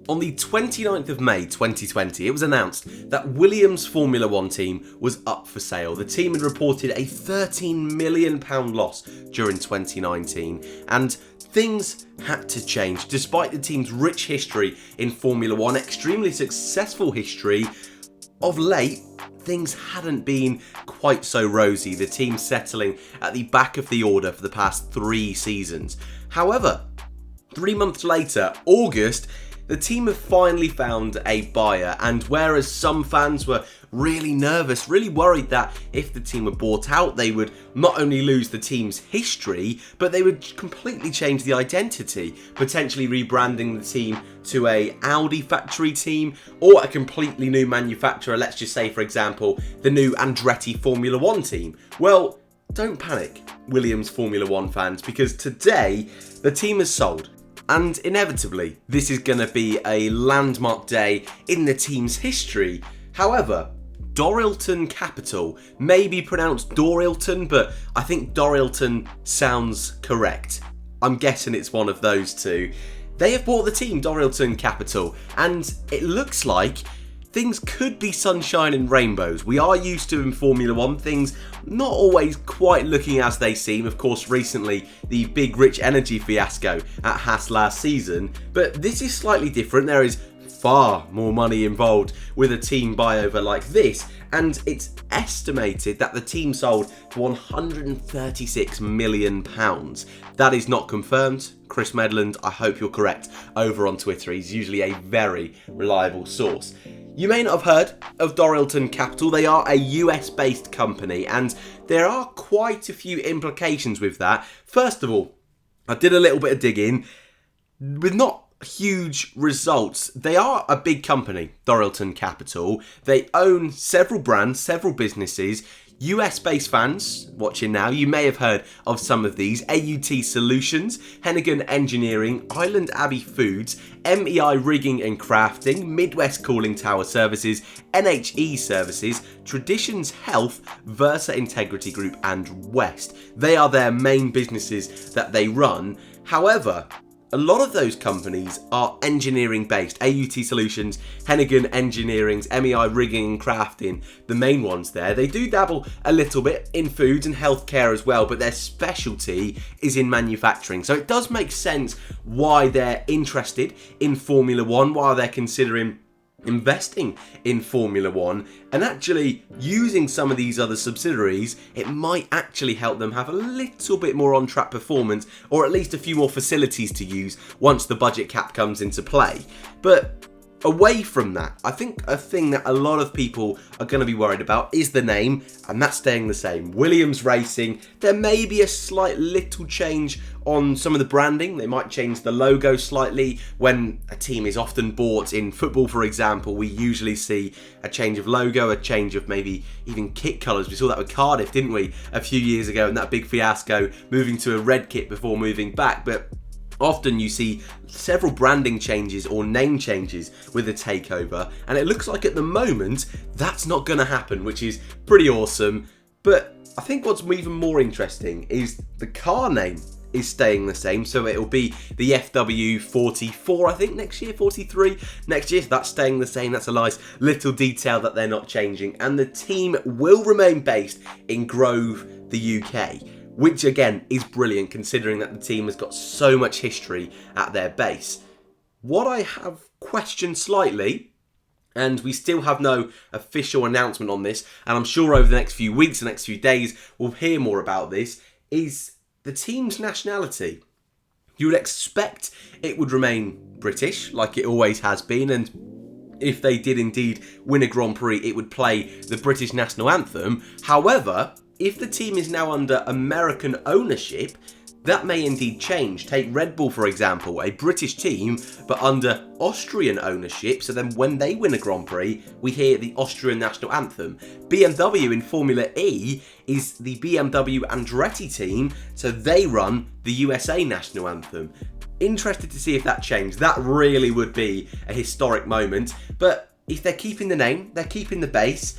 On the 29th of May 2020, it was announced that Williams Formula One team was up for sale. The team had reported a £13 million loss during 2019, and things had to change. Despite the team's rich history in Formula One, extremely successful history, of late, things hadn't been quite so rosy, the team settling at the back of the order for the past 3 seasons. However, 3 months later, August, the team have finally found a buyer, and whereas some fans were really nervous, really worried that if the team were bought out, they would not only lose the team's history, but they would completely change the identity, potentially rebranding the team to a Audi factory team or a completely new manufacturer, let's just say, for example, the new Andretti Formula One team. Well, don't panic, Williams Formula One fans, because today the team has sold. And inevitably, this is going to be a landmark day in the team's history. However, Dorilton Capital may be pronounced Dorilton, but I think Dorilton sounds correct. I'm guessing it's one of those two. They have bought the team, Dorilton Capital, and it looks like things could be sunshine and rainbows. We are used to in Formula One things not always quite looking as they seem. Of course, recently the big rich energy fiasco at Haas last season, but this is slightly different. There is far more money involved with a team buyover like this, and it's estimated that the team sold for £136 million. That is not confirmed. Chris Medland, I hope you're correct over on Twitter. He's usually a very reliable source. You may not have heard of Dorilton Capital. They are a US-based company, and there are quite a few implications with that. First of all, I did a little bit of digging with not huge results. They are a big company, Dorilton Capital. They own several brands, several businesses. US-based fans watching now, you may have heard of some of these: AUT Solutions, Hennigan Engineering, Island Abbey Foods, MEI Rigging and Crafting, Midwest Cooling Tower Services, NHE Services, Traditions Health, Versa Integrity Group, and West. They are their main businesses that they run. However, a lot of those companies are engineering based. AUT Solutions, Hennigan Engineering's, MEI Rigging and Crafting, the main ones there. They do dabble a little bit in foods and healthcare as well, but their specialty is in manufacturing. So it does make sense why they're interested in Formula One, why they're considering investing in Formula One, and actually using some of these other subsidiaries. It might actually help them have a little bit more on-track performance, or at least a few more facilities to use once the budget cap comes into play. But away from that, I think a thing that a lot of people are going to be worried about is the name, and that's staying the same. Williams Racing. There may be a slight little change on some of the branding. They might change the logo slightly. When a team is often bought in football, for example, we usually see a change of logo, a change of maybe even kit colours. We saw that with Cardiff, didn't we, a few years ago, and that big fiasco, moving to a red kit before moving back. But often you see several branding changes or name changes with a takeover, and it looks like at the moment that's not going to happen, which is pretty awesome. But I think what's even more interesting is the car name is staying the same, so it'll be the FW44, I think, next year, 43 next year. So that's staying the same. That's a nice little detail that they're not changing, and the team will remain based in Grove, the UK, which again is brilliant considering that the team has got so much history at their base. What I have questioned slightly, and we still have no official announcement on this, and I'm sure over the next few weeks, the next few days, we'll hear more about this, is the team's nationality. You would expect it would remain British, like it always has been, and if they did indeed win a Grand Prix, it would play the British national anthem. However, if the team is now under American ownership, that may indeed change. Take Red Bull, for example, a British team, but under Austrian ownership. So then when they win a Grand Prix, we hear the Austrian national anthem. BMW in Formula E is the BMW Andretti team, so they run the USA national anthem. Interested to see if that changed. That really would be a historic moment. But if they're keeping the name, they're keeping the base,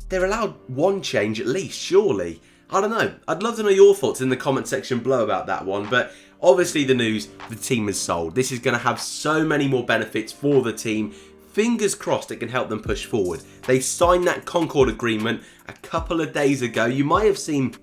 they're allowed one change at least, surely. I don't know. I'd love to know your thoughts in the comment section below about that one. But Obviously the news, the team is sold. This is going to have so many more benefits for the team. Fingers crossed it can help them push forward. They signed that Concord agreement a couple of days ago. You might have seen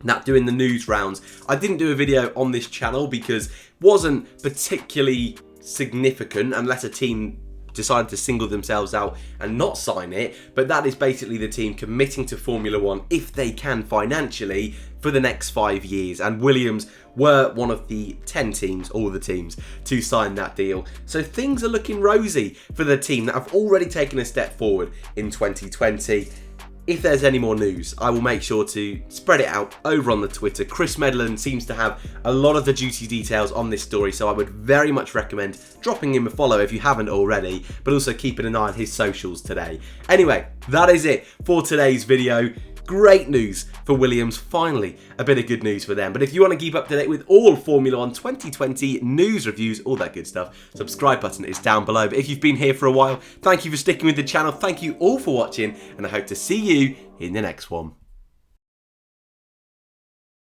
that doing the news rounds. I didn't do a video on this channel because it wasn't particularly significant unless a team decided to single themselves out and not sign it, but that is basically the team committing to Formula One if they can financially for the next 5 years, and Williams were one of the 10 teams, all the teams, to sign that deal. So things are looking rosy for the team that have already taken a step forward in 2020. If there's any more news, I will make sure to spread it out over on the Twitter. Chris Medland seems to have a lot of the juicy details on this story, so I would very much recommend dropping him a follow if you haven't already, but also keeping an eye on his socials today. Anyway, that is it for today's video. Great news for Williams, finally a bit of good news for them. But if you want to keep up to date with all Formula One 2020 news, reviews, all that good stuff, subscribe button is down below. But if you've been here for a while, thank you for sticking with the channel, thank you all for watching, and I hope to see you in the next one.